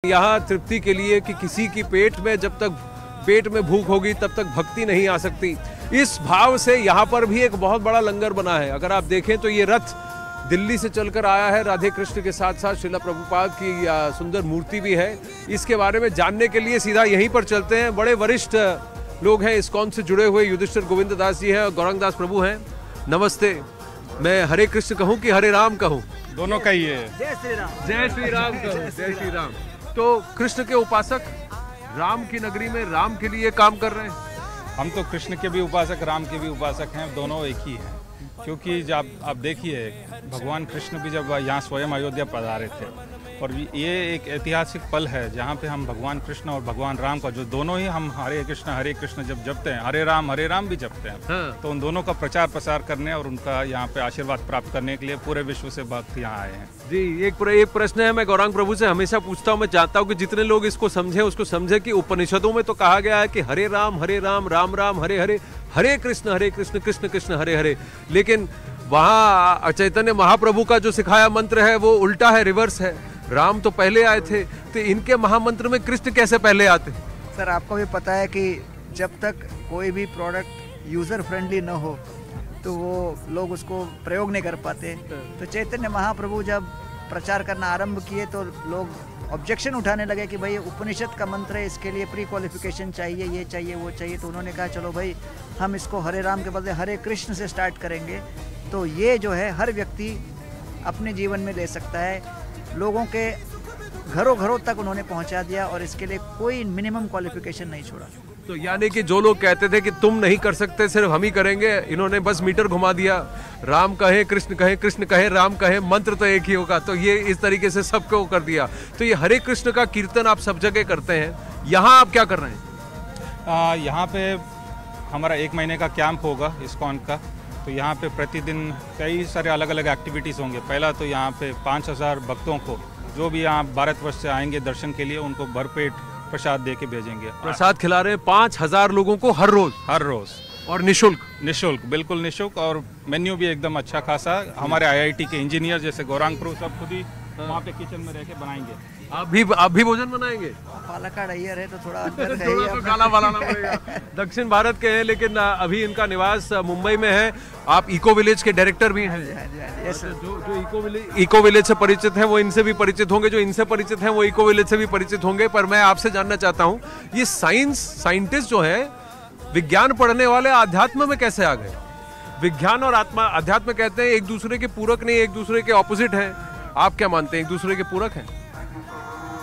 यहाँ तृप्ति के लिए कि किसी की पेट में भूख होगी तब तक भक्ति नहीं आ सकती। इस भाव से यहाँ पर भी एक बहुत बड़ा लंगर बना है। अगर आप देखें तो ये रथ दिल्ली से चलकर आया है, राधे कृष्ण के साथ साथ श्रील प्रभुपाद की सुंदर मूर्ति भी है। इसके बारे में जानने के लिए सीधा यहीं पर चलते हैं। बड़े वरिष्ठ लोग हैं इस्कॉन से जुड़े हुए, युधिष्ठिर गोविंद दास जी हैं और गौरांग दास प्रभु हैं। नमस्ते। मैं हरे कृष्ण कहूँ कि हरे राम कहूँ? दोनों कहिए। जय श्री राम। जय श्री राम कहूँ। जय श्री राम। तो कृष्ण के उपासक राम की नगरी में राम के लिए काम कर रहे हैं। हम तो कृष्ण के भी उपासक, राम के भी उपासक हैं, दोनों एक ही हैं। क्योंकि जब आप देखिए भगवान कृष्ण भी जब यहाँ स्वयं अयोध्या पधारे थे और ये एक ऐतिहासिक पल है जहाँ पे हम भगवान कृष्ण और भगवान राम का जो दोनों ही हम हरे कृष्ण जब जपते हैं, हरे राम भी जपते हैं। हाँ। तो उन दोनों का प्रचार प्रसार करने और उनका यहाँ पे आशीर्वाद प्राप्त करने के लिए पूरे विश्व से भक्त यहाँ आए हैं। जी, एक प्रश्न है, मैं गौरांग प्रभु से हमेशा पूछता हूँ। मैं चाहता हूँ कि जितने लोग इसको समझे उसको समझे कि उपनिषदों में तो कहा गया है कि हरे राम राम राम हरे हरे, हरे कृष्ण कृष्ण कृष्ण हरे हरे, लेकिन वहाँ चैतन्य महाप्रभु का जो सिखाया मंत्र है वो उल्टा है, रिवर्स है। राम तो पहले आए थे, तो इनके महामंत्र में कृष्ण कैसे पहले आते? सर, आपको भी पता है कि जब तक कोई भी प्रोडक्ट यूज़र फ्रेंडली न हो तो वो लोग उसको प्रयोग नहीं कर पाते। तो चैतन्य महाप्रभु जब प्रचार करना आरंभ किए तो लोग ऑब्जेक्शन उठाने लगे कि भाई उपनिषद का मंत्र है, इसके लिए प्री क्वालिफिकेशन चाहिए, ये चाहिए वो चाहिए। तो उन्होंने कहा चलो भाई हम इसको हरे राम के बदले हरे कृष्ण से स्टार्ट करेंगे। तो ये जो है हर व्यक्ति अपने जीवन में ले सकता है। लोगों के घरों तक उन्होंने पहुंचा दिया और इसके लिए कोई मिनिमम क्वालिफिकेशन नहीं छोड़ा। तो यानी कि जो लोग कहते थे कि तुम नहीं कर सकते, सिर्फ हम ही करेंगे, इन्होंने बस मीटर घुमा दिया। राम कहे कृष्ण कहे राम कहे, मंत्र तो एक ही होगा। तो ये इस तरीके से सबको कर दिया। तो ये हरे कृष्ण का कीर्तन आप सब जगह करते हैं, यहाँ आप क्या कर रहे हैं? यहाँ पे हमारा 1 महीने का कैंप होगा इस्कॉन का। तो यहाँ पे प्रतिदिन कई सारे अलग अलग एक्टिविटीज़ होंगे। पहला तो यहाँ पे 5000 भक्तों को जो भी यहाँ भारतवर्ष से आएंगे दर्शन के लिए, उनको भरपेट प्रसाद दे के भेजेंगे। प्रसाद खिला रहे हैं 5000 लोगों को हर रोज और निःशुल्क, बिल्कुल निःशुल्क। और मेन्यू भी एकदम अच्छा खासा। हमारे IIT के इंजीनियर जैसे गौरांग प्रभु सब खुद ही वहाँ पे किचन में रह के बनाएंगे। आप भी भोजन बनाएंगे? पालक्काड अय्यर है तो थोड़ा अंतर है। थोड़ा तो गाना बनाना पड़ेगा। दक्षिण भारत के हैं लेकिन अभी इनका निवास मुंबई में है। आप इको विलेज के डायरेक्टर भी हैं। जो इको विलेज से परिचित हैं वो इनसे भी परिचित होंगे, जो इनसे परिचित हैं वो इको विलेज से भी परिचित होंगे। पर मैं आपसे जानना चाहता हूँ, ये साइंटिस्ट जो है, विज्ञान पढ़ने वाले अध्यात्म में कैसे आ गए? विज्ञान और अध्यात्म कहते हैं एक दूसरे के पूरक नहीं, एक दूसरे के ऑपोजिट हैं। आप क्या मानते हैं, एक दूसरे के पूरक हैं?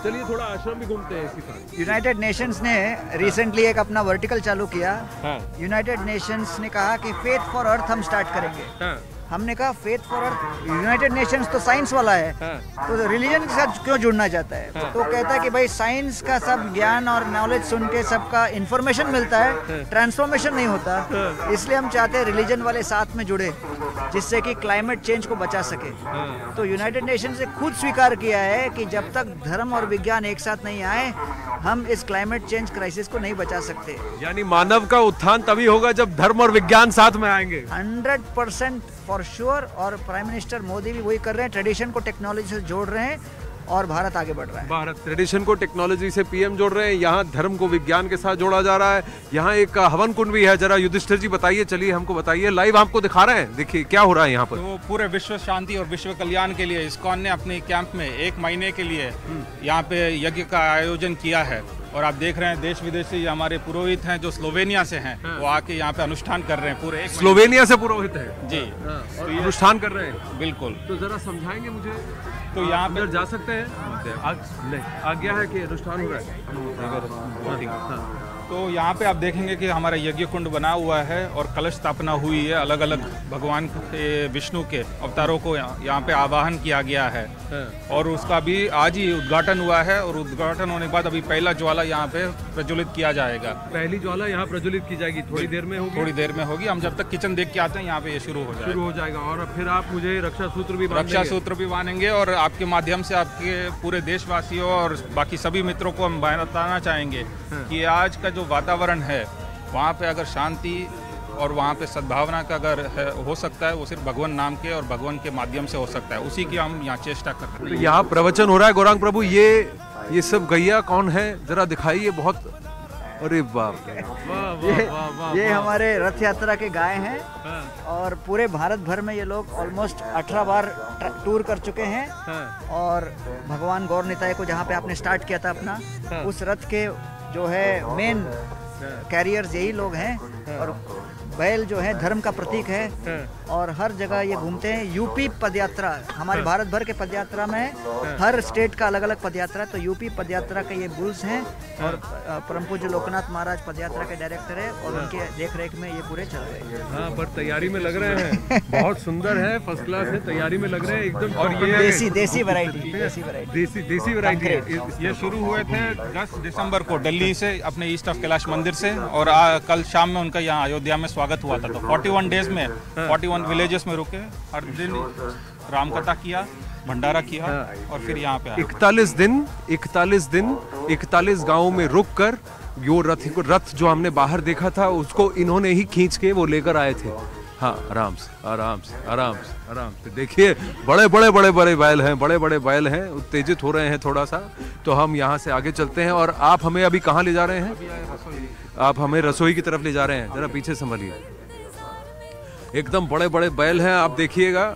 चलिए थोड़ा आश्रम भी घूमते हैं इसी तरह। यूनाइटेड नेशंस ने रिसेंटली एक अपना वर्टिकल चालू किया। हाँ। यूनाइटेड नेशंस ने कहा कि फेथ फॉर अर्थ हम स्टार्ट करेंगे। हाँ। हमने कहा faith for earth, United Nations तो साइंस वाला है। हाँ। तो रिलीजन के साथ क्यों जुड़ना चाहता है? हाँ। तो कहता है कि भाई साइंस का सब ज्ञान और नॉलेज सुन के सबका इंफॉर्मेशन मिलता है, ट्रांसफॉर्मेशन नहीं होता। इसलिए हम चाहते हैं रिलीजन वाले साथ में जुड़े, जिससे कि क्लाइमेट चेंज को बचा सके। तो यूनाइटेड नेशंस ने खुद स्वीकार किया है कि जब तक धर्म और विज्ञान एक साथ नहीं आए हम इस क्लाइमेट चेंज क्राइसिस को नहीं बचा सकते। यानी मानव का उत्थान तभी होगा जब धर्म और विज्ञान साथ में आएंगे। 100% फॉर श्योर। और प्राइम मिनिस्टर मोदी भी वही कर रहे हैं, ट्रेडिशन को टेक्नोलॉजी से जोड़ रहे हैं और भारत आगे बढ़ रहा है। भारत ट्रेडिशन को टेक्नोलॉजी से PM जोड़ रहे हैं, यहाँ धर्म को विज्ञान के साथ जोड़ा जा रहा है। यहाँ एक हवन कुंड भी है, जरा युधिष्ठिर जी बताइए, चलिए हमको बताइए, लाइव आपको दिखा रहे हैं, देखिए क्या हो रहा है यहाँ पर। तो पूरे विश्व शांति और विश्व कल्याण के लिए इस्कॉन ने अपने कैंप में 1 महीने के लिए यहाँ पे यज्ञ का आयोजन किया है। और आप देख रहे हैं देश विदेश से हमारे पुरोहित हैं जो स्लोवेनिया से हैं। हाँ। वो आके यहाँ पे अनुष्ठान कर रहे हैं पूरे। स्लोवेनिया से पुरोहित है जी। हाँ। तो ये अनुष्ठान कर रहे हैं। बिल्कुल। तो जरा समझाएंगे मुझे। तो यहाँ पे जा सकते हैं? आज्ञा है कि अनुष्ठान हो रहा है। तो यहाँ पे आप देखेंगे कि हमारा यज्ञ कुंड बना हुआ है और कलश स्थापना हुई है। अलग अलग भगवान के विष्णु के अवतारों को यहाँ पे आवाहन किया गया है। और उसका भी आज ही उद्घाटन हुआ है और उद्घाटन होने के बाद अभी पहला ज्वाला यहाँ पे प्रज्वलित किया जाएगा। पहली ज्वाला यहाँ प्रज्वलित की जाएगी, थोड़ी देर में होगी। थोड़ी देर में होगी। हम जब तक किचन देख के आते हैं यहाँ पे ये शुरू हो जाएगा। और फिर आप मुझे रक्षा सूत्र भी बांधेंगे और आपके माध्यम से आपके पूरे देशवासियों और बाकी सभी मित्रों को हम बताना चाहेंगे कि आज का जो वातावरण है वहाँ पे अगर शांति और वहाँ पे सद्भावना का अगर हो सकता है वो सिर्फ भगवान नाम के और भगवान के माध्यम से हो सकता है। उसी की हम यहाँ चेष्टा कर रहे हैं। यहाँ प्रवचन हो रहा है गौरांग प्रभु, ये ये सब गैया कौन है जरा दिखाइए। बहुत, अरे बाप रे, वाह वाह वाह वाह। ये हमारे रथ यात्रा के गाय हैं और पूरे भारत भर में ये लोग ऑलमोस्ट 18 बार टूर कर चुके हैं। और भगवान गौर निताई को जहाँ पे आपने स्टार्ट किया था अपना, उस रथ के जो है मेन कैरियर्स यही लोग हैं। और बैल जो है धर्म का प्रतीक है और हर जगह ये घूमते हैं। यूपी पदयात्रा, हमारे भारत भर के पदयात्रा में हर स्टेट का अलग अलग पदयात्रा, तो यूपी पदयात्रा के ये बुल्स हैं। और परम पूज्य लोकनाथ महाराज पदयात्रा के डायरेक्टर है और उनके देख रेख में ये पूरे चल रहे हैं। हाँ, पर तैयारी में लग रहे हैं, बहुत सुंदर है, फर्स्ट क्लास है, तैयारी में लग रहे हैं एकदम। और ये देसी वैरायटी देसी वैरायटी। ये शुरू हुए थे 10 दिसंबर को दिल्ली से, अपने ईस्ट ऑफ कैलाश मंदिर से, और कल शाम में उनका यहाँ अयोध्या में स्वागत हुआ था। तो 41 डेज में 41 विलेजेस में रुके, हर दिन रामकथा किया, भंडारा किया और फिर यहाँ पे 41 दिन 41 गांवों में रुक कर यो रथ जो हमने बाहर देखा था उसको इन्होंने ही खींच के वो लेकर आए थे। हाँ, आराम से देखिए, बड़े बैल हैं, बड़े बैल हैं, उत्तेजित हो रहे हैं थोड़ा सा। तो हम यहाँ से आगे चलते हैं। और आप हमें अभी कहाँ ले जा रहे हैं? आप हमें रसोई की तरफ ले जा रहे हैं। जरा पीछे संभलिए। एकदम बड़े बैल हैं, आप देखिएगा।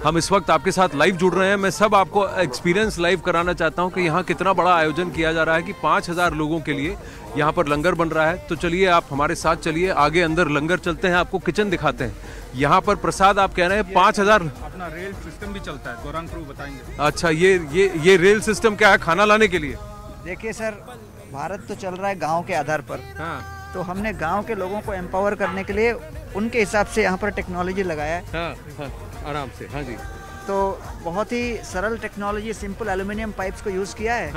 हम इस वक्त आपके साथ लाइव जुड़ रहे हैं। मैं सब आपको एक्सपीरियंस लाइव कराना चाहता हूं कि यहाँ कितना बड़ा आयोजन किया जा रहा है कि 5000 लोगों के लिए यहाँ पर लंगर बन रहा है। तो चलिए आप हमारे साथ चलिए, आगे अंदर लंगर चलते हैं, आपको किचन दिखाते हैं। यहाँ पर प्रसाद आप कह रहे हैं 5000। अपना रेल सिस्टम भी चलता है, गौरांग प्रभु बताएंगे। अच्छा, ये रेल सिस्टम क्या है खाना लाने के लिए? देखिए सर, भारत तो चल रहा है गाँव के आधार पर। तो हमने गांव के लोगों को एम्पावर करने के लिए उनके हिसाब से यहाँ पर टेक्नोलॉजी लगाया है। आराम से। हाँ जी। तो बहुत ही सरल टेक्नोलॉजी, सिंपल एल्यूमिनियम पाइप्स को यूज़ किया है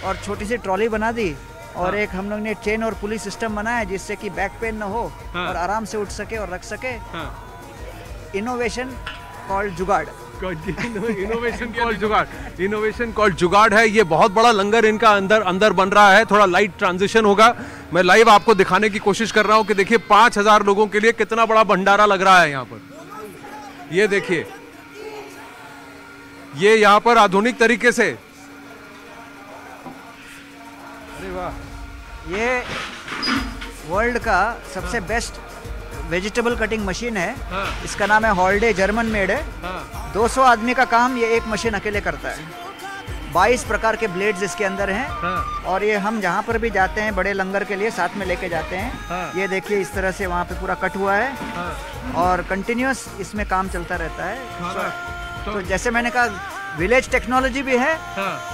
और छोटी सी ट्रॉली बना दी। और एक हम लोग ने चेन और पुलिस सिस्टम बनाया जिससे कि बैक पेन ना हो और आराम से उठ सके और रख सके। इनोवेशन कॉल्ड जुगाड़। इनोवेशन कॉल्ड जुगाड़ है। ये बहुत बड़ा लंगर इनका अंदर बन रहा है। थोड़ा लाइट ट्रांजिशन होगा, मैं लाइव आपको दिखाने की कोशिश कर रहा हूँ कि देखिए 5000 लोगों के लिए कितना बड़ा भंडारा लग रहा है यहाँ पर। ये देखिए, ये यहाँ पर आधुनिक तरीके से, अरे वाह, ये वर्ल्ड का सबसे बेस्ट वेजिटेबल कटिंग मशीन है। इसका नाम है हॉल्डे, जर्मन मेड है। 200 आदमी का काम ये एक मशीन अकेले करता है। 22 प्रकार के ब्लेड्स इसके अंदर हैं। और ये हम जहाँ पर भी जाते हैं बड़े लंगर के लिए साथ में लेके जाते हैं। ये देखिए इस तरह से वहाँ पे पूरा कट हुआ है और कंटिन्यूअस इसमें काम चलता रहता है। तो जैसे मैंने कहा, विलेज टेक्नोलॉजी भी है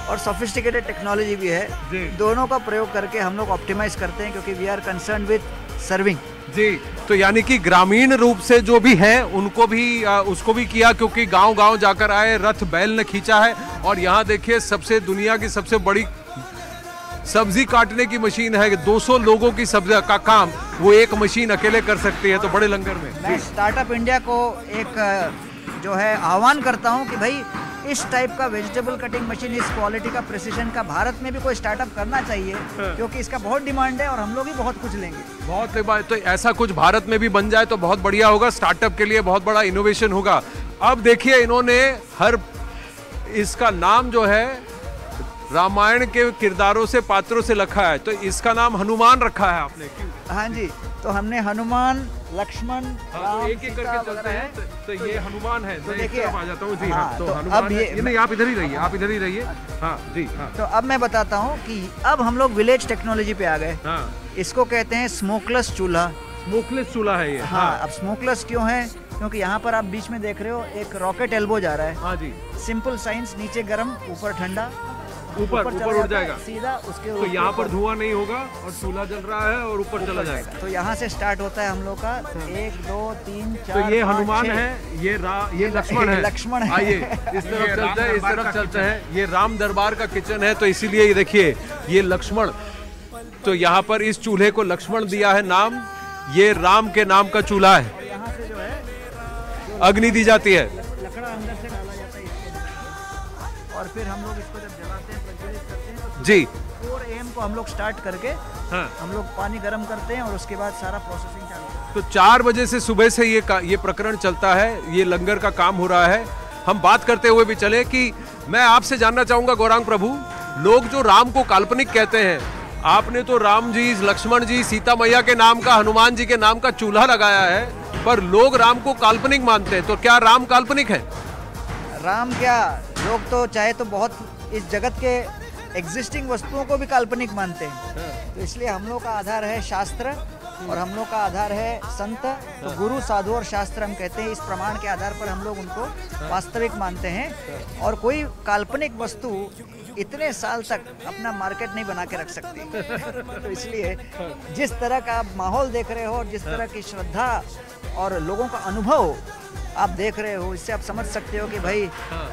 और सोफिस्टिकेटेड टेक्नोलॉजी भी है। दोनों का प्रयोग करके हम लोग ऑप्टिमाइज करते हैं क्योंकि we are concern with serving. जी, तो यानी कि ग्रामीण रूप से जो भी है उनको भी उसको भी किया, क्योंकि गांव जाकर आए, रथ बैल ने खींचा है। और यहाँ देखिए, दुनिया की सबसे बड़ी सब्जी काटने की मशीन है। 200 लोगों की सब्जी का काम वो एक मशीन अकेले कर सकती है, तो बड़े लंगर में। मैं स्टार्टअप इंडिया को एक जो है आह्वान करता हूँ कि भाई इस टाइप का वेजिटेबल कटिंग मशीन, इस क्वालिटी का, प्रिसिशन का भारत में भी कोई स्टार्टअप करना चाहिए क्योंकि इसका बहुत डिमांड है और हम लोग ही बहुत कुछ लेंगे। बहुत, तो ऐसा कुछ भारत में भी बन जाए तो बहुत बढ़िया होगा। स्टार्टअप के लिए बहुत बड़ा इनोवेशन होगा। अब देखिए, इन्होंने इसका नाम जो है रामायण के किरदारों से, पात्रों से रखा है। तो इसका नाम हनुमान रखा है आपने? क्यों? हाँ जी, तो हमने हनुमान, लक्ष्मण, राम, एक एक करके चलते हैं। तो ये हनुमान है। तो देखिए, आ जाता हूँ जी। हाँ, तो हनुमान अब ये नहीं, आप इधर ही रहिए, आप इधर ही रहिए। हाँ जी। हाँ, तो अब मैं बताता हूँ कि अब हम लोग विलेज टेक्नोलॉजी पे आ गए। इसको कहते हैं स्मोकलेस चूल्हा। स्मोकलेस चूल्हा है ये? हाँ। अब स्मोकलेस क्यों है? क्योंकि यहाँ पर आप बीच में देख रहे हो एक रॉकेट एल्बो जा रहा है। हाँ जी। सिंपल साइंस, नीचे गर्म, ऊपर ठंडा, ऊपर उड़ जाएगा सीधा उसके। तो यहाँ पर धुआं नहीं होगा और चूल्हा जल रहा है और ऊपर चला जाएगा। तो यहाँ से स्टार्ट होता है हम लोग का 1 2 3 4। तो ये हनुमान है, ये लक्ष्मण है। लक्ष्मण है। आइए इस तरफ चलते हैं, इस तरफ चलते हैं। ये राम दरबार का किचन है, तो इसीलिए ये देखिए, ये लक्ष्मण, तो यहाँ पर इस चूल्हे को लक्ष्मण दिया है नाम। ये राम के नाम का चूल्हा है। यहाँ से जो है अग्नि दी जाती है, लकड़ा अंदर से डाला जाता है इसके, और फिर हम लोग इसको जब जलाते हैं, प्रज्वलित करते हैं तो जी 4 AM को हम लोग स्टार्ट करके हम लोग पानी गर्म करते हैं और उसके बाद सारा प्रोसेसिंग चालू करते हैं। तो 4 बजे से सुबह से ये प्रकरण चलता है, ये लंगर का काम हो रहा है। हम बात करते हुए भी चले कि मैं आपसे जानना चाहूंगा गौरांग प्रभु, लोग जो राम को काल्पनिक कहते हैं, आपने तो राम जी, लक्ष्मण जी, सीता मैया के नाम का, हनुमान जी के नाम का चूल्हा लगाया है, पर लोग राम को काल्पनिक मानते हैं, तो क्या राम काल्पनिक है? राम क्या, लोग तो चाहे तो बहुत इस जगत के एग्जिस्टिंग वस्तुओं को भी काल्पनिक मानते हैं। तो इसलिए हम लोग का आधार है शास्त्र और हम लोग का आधार है संत। तो गुरु, साधु और शास्त्र हम कहते हैं, इस प्रमाण के आधार पर हम लोग उनको वास्तविक मानते हैं। और कोई काल्पनिक वस्तु इतने साल तक अपना मार्केट नहीं बना के रख सकती। तो इसलिए जिस तरह का आप माहौल देख रहे हो और जिस तरह की श्रद्धा और लोगों का अनुभव आप देख रहे हो, इससे आप समझ सकते हो कि भाई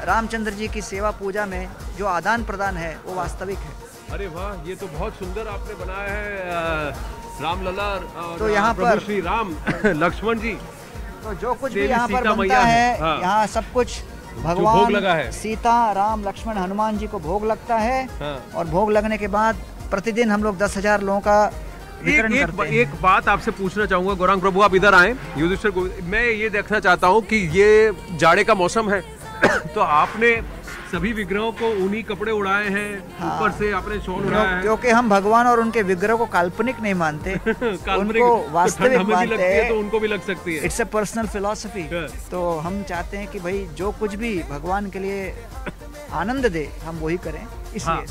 रामचंद्र जी की सेवा पूजा में जो आदान प्रदान है वो वास्तविक है। अरे वाह, ये तो बहुत सुंदर आपने बनाया है रामलला और तो यहाँ प्रभु पर श्री राम लक्ष्मण जी, तो जो कुछ भी देवी यहाँ पर सीता बनता मैया है, हाँ। यहाँ सब कुछ भोग भगवान लगा है। सीता, राम, लक्ष्मण, हनुमान जी को भोग लगता है। हाँ। और भोग लगने के बाद प्रतिदिन हम लोग 10,000 लोगों का वितरण करते हैं। एक बात आपसे पूछना चाहूंगा गौरांग प्रभु, आप इधर आए। युधिष्ठिर को मैं ये देखना चाहता हूँ कि ये जाड़े का मौसम है तो आपने सभी विग्रहों को ऊनी कपड़े उड़ाए हैं, ऊपर से आपने शॉल उड़ाया है। क्योंकि हम भगवान और उनके विग्रह को काल्पनिक नहीं मानते, काल्पनिक उनको तो वास्तविक ठंड हमें भी मानते लगती है हैं। तो उनको भी लग सकती है। It's a personal philosophy. हाँ। तो हम चाहते हैं कि भाई जो कुछ भी भगवान के लिए आनंद दे हम वही करें, इसलिए हाँ।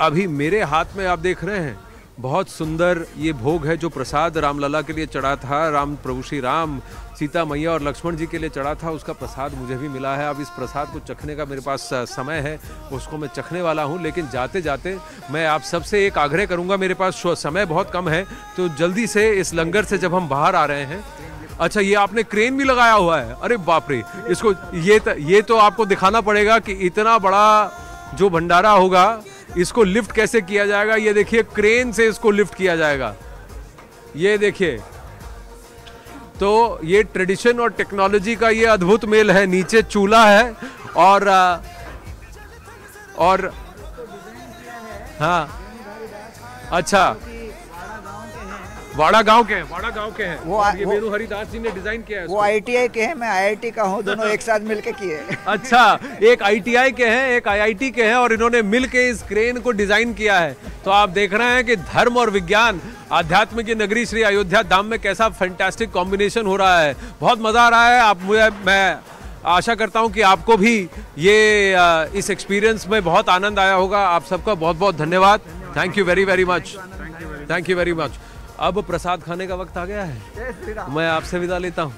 अभी मेरे हाथ में आप देख रहे हैं बहुत सुंदर ये भोग है जो प्रसाद रामलला के लिए चढ़ा था, राम प्रभु श्री राम, सीता मैया और लक्ष्मण जी के लिए चढ़ा था, उसका प्रसाद मुझे भी मिला है। अब इस प्रसाद को चखने का मेरे पास समय है, उसको मैं चखने वाला हूँ। लेकिन जाते जाते मैं आप सबसे एक आग्रह करूँगा, मेरे पास समय बहुत कम है, तो जल्दी से इस लंगर से जब हम बाहर आ रहे हैं। अच्छा, ये आपने क्रेन भी लगाया हुआ है, अरे बाप रे, इसको ये तो आपको दिखाना पड़ेगा कि इतना बड़ा जो भंडारा होगा इसको लिफ्ट कैसे किया जाएगा। ये देखिए, क्रेन से इसको लिफ्ट किया जाएगा, ये देखिए। तो ये ट्रेडिशन और टेक्नोलॉजी का ये अद्भुत मेल है। नीचे चूल्हा है और हाँ, अच्छा, वाड़ा गांव के हैं वो ये मेनू हरिदास जी ने डिजाइन किया है वो ITI के हैं, मैं IIT का हूँ, दोनों एक साथ मिलके किए। अच्छा, एक ITI के हैं, एक IIT के हैं और इन्होंने मिलके इस क्रेन को डिजाइन किया है। तो आप देख रहे हैं कि धर्म और विज्ञान, आध्यात्म की नगरी श्री अयोध्या धाम में कैसा फैंटास्टिक कॉम्बिनेशन हो रहा है। बहुत मजा आ रहा है। मैं आशा करता हूं कि आपको भी ये इस एक्सपीरियंस में बहुत आनंद आया होगा। आप सबका बहुत बहुत धन्यवाद। Thank you very much. Thank you very much. अब प्रसाद खाने का वक्त आ गया है, मैं आपसे विदा लेता हूँ।